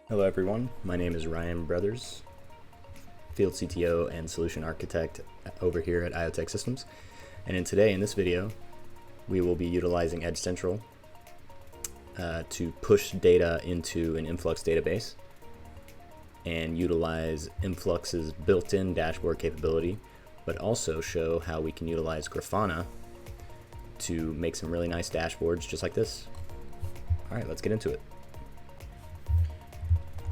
Hello everyone, my name is Ryan Brothers, Field CTO and Solution Architect over here at IOTech Systems. And in this video, we will be utilizing Edge Central to push data into an Influx database and utilize Influx's built-in dashboard capability, but also show how we can utilize Grafana to make some really nice dashboards just like this. All right, let's get into it.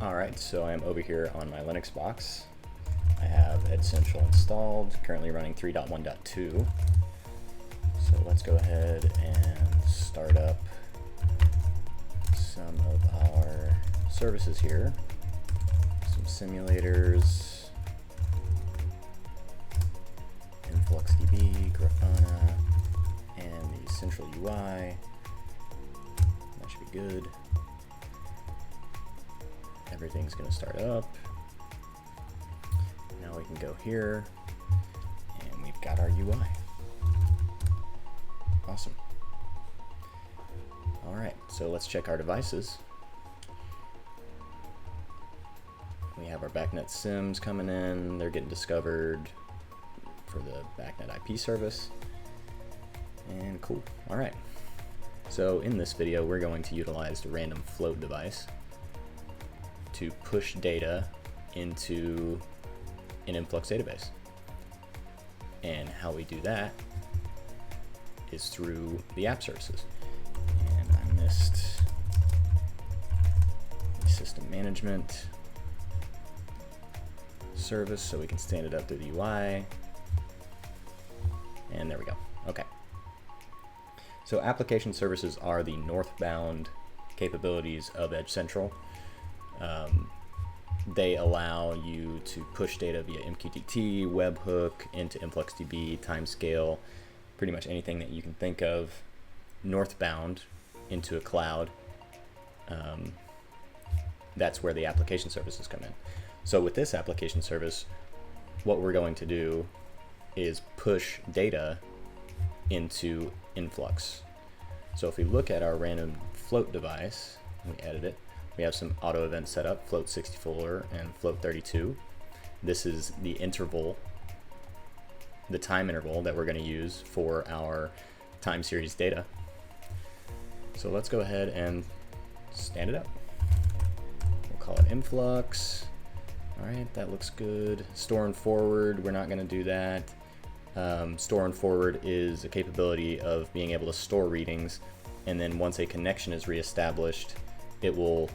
Alright, so I'm over here on my Linux box. I have Edge Central installed, currently running 3.1.2. So let's go ahead and start up some of our services here. Some simulators, InfluxDB, Grafana, and the central UI. That should be good. Everything's going to start up. Now we can go here, and we've got our UI. Awesome. All right, so let's check our devices. We have our BACnet SIMs coming in. They're getting discovered for the BACnet IP service. And cool. All right. So in this video, we're going to utilize the random float device to push data into an Influx database. And how we do that is through the app services. And I missed the system management service, so we can stand it up through the UI. And there we go. Okay. So application services are the northbound capabilities of Edge Central. They allow you to push data via MQTT, webhook, into InfluxDB, timescale, pretty much anything that you can think of northbound into a cloud. That's where the application services come in. So with this application service, what we're going to do is push data into Influx. So if we look at our random float device, we edit it, we have some auto events set up, float 64 and float 32. This is the interval, the time interval that we're going to use for our time series data. So let's go ahead and stand it up. We'll call it Influx. All right, that looks good. Store and forward, we're not going to do that. Store and forward is a capability of being able to store readings, and then once a connection is reestablished, it will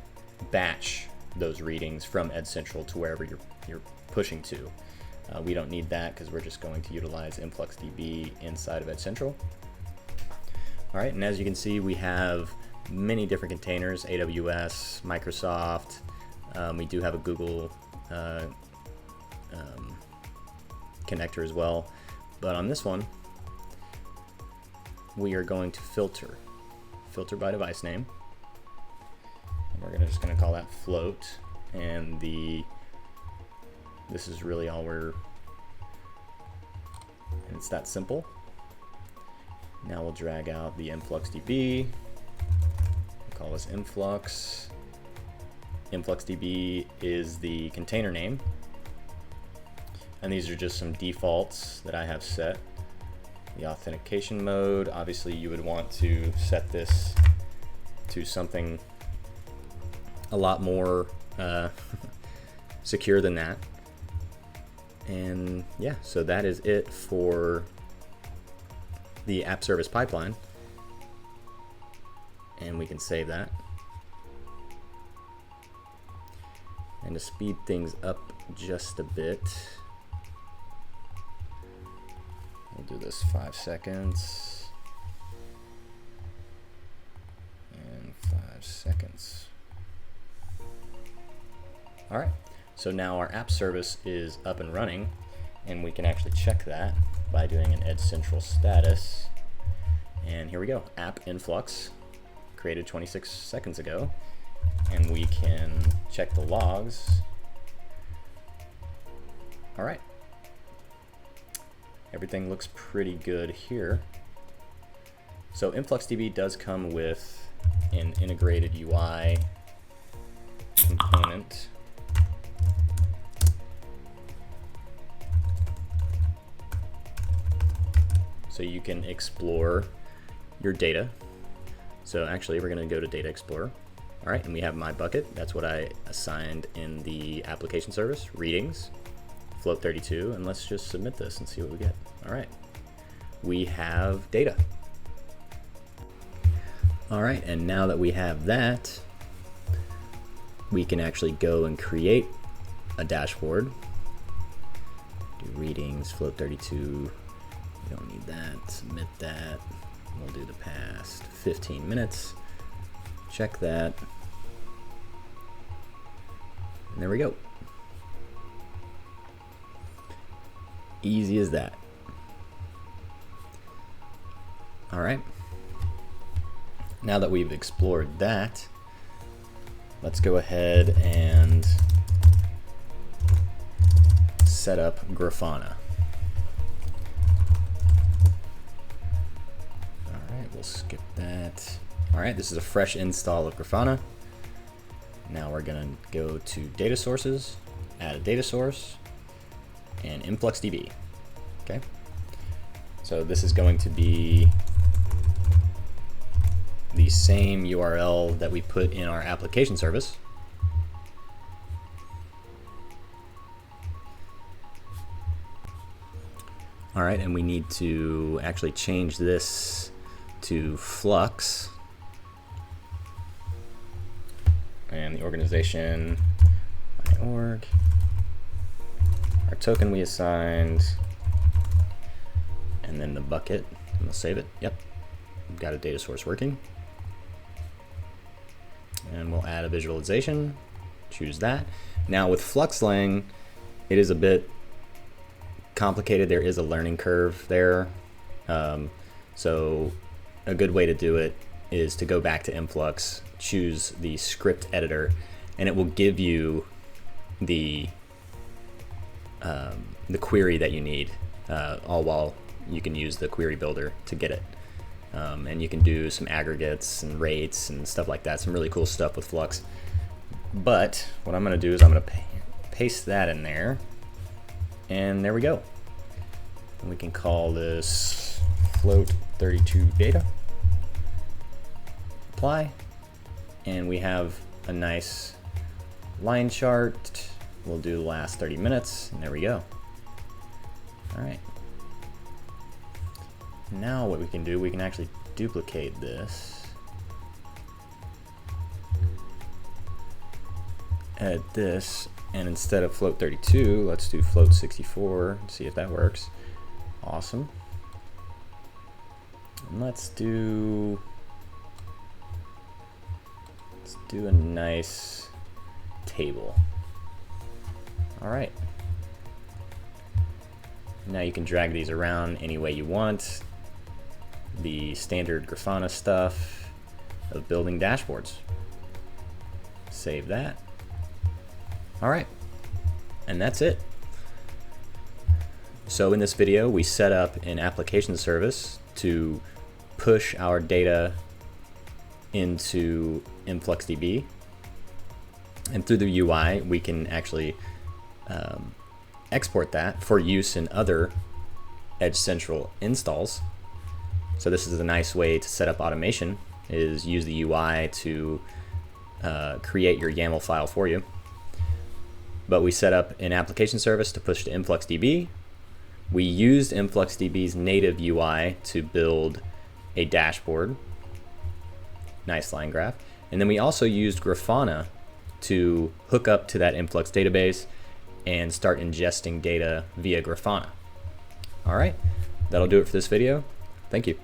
batch those readings from Edge Central to wherever you're pushing to. We don't need that because we're just going to utilize InfluxDB inside of Edge Central. All right, and as you can see, we have many different containers: AWS, Microsoft. We do have a Google connector as well. But on this one, we are going to filter by device name. And we're just going to call that float, and this is really all and it's that simple. Now we'll drag out the InfluxDB. We'll call this Influx. InfluxDB is the container name, and these are just some defaults that I have set. The authentication mode, obviously you would want to set this to something a lot more secure than that. And yeah, so that is it for the app service pipeline. And we can save that. And to speed things up just a bit, we'll do this 5 seconds and 5 seconds. All right, so now our app service is up and running, and we can actually check that by doing an Edge Central status. And here we go, app Influx, created 26 seconds ago, and we can check the logs. All right. Everything looks pretty good here. So InfluxDB does come with an integrated UI component so you can explore your data. So actually we're going to go to Data Explorer. All right, and we have my bucket. That's what I assigned in the application service, readings, float 32, and let's just submit this and see what we get. All right, we have data. All right, and now that we have that, we can actually go and create a dashboard. Do readings, float 32, we don't need that, submit that. We'll do the past 15 minutes. Check that. And there we go. Easy as that. All right. Now that we've explored that, let's go ahead and set up Grafana. All right, we'll skip that. All right, this is a fresh install of Grafana. Now we're gonna go to data sources, add a data source, and InfluxDB, okay? So this is going to be the same URL that we put in our application service. All right, and we need to actually change this to Flux. And the organization, my org. Our token we assigned, and then the bucket, and we'll save it. Yep, we've got a data source working. And we'll add a visualization, choose that. Now with FluxLang, it is a bit complicated. There is a learning curve there. So a good way to do it is to go back to Influx, choose the script editor, and it will give you the query that you need, all while you can use the query builder to get it. And you can do some aggregates and rates and stuff like that, some really cool stuff with Flux. But what I'm going to do is I'm going to paste that in there, and there we go. And we can call this float 32 data. Apply, and we have a nice line chart. We'll do the last 30 minutes, and there we go. All right. Now what we can do, we can actually duplicate this. Add this, and instead of float 32, let's do float 64, see if that works. Awesome. And let's do a nice table. All right. Now you can drag these around any way you want. The standard Grafana stuff of building dashboards. Save that. All right, and that's it. So in this video, we set up an application service to push our data into InfluxDB, and through the UI we can actually export that for use in other Edge Central installs. So this is a nice way to set up automation, is use the UI to create your YAML file for you. But we set up an application service to push to InfluxDB. We used InfluxDB's native UI to build a dashboard. Nice line graph. And then we also used Grafana to hook up to that Influx database and start ingesting data via Grafana. All right, that'll do it for this video. Thank you.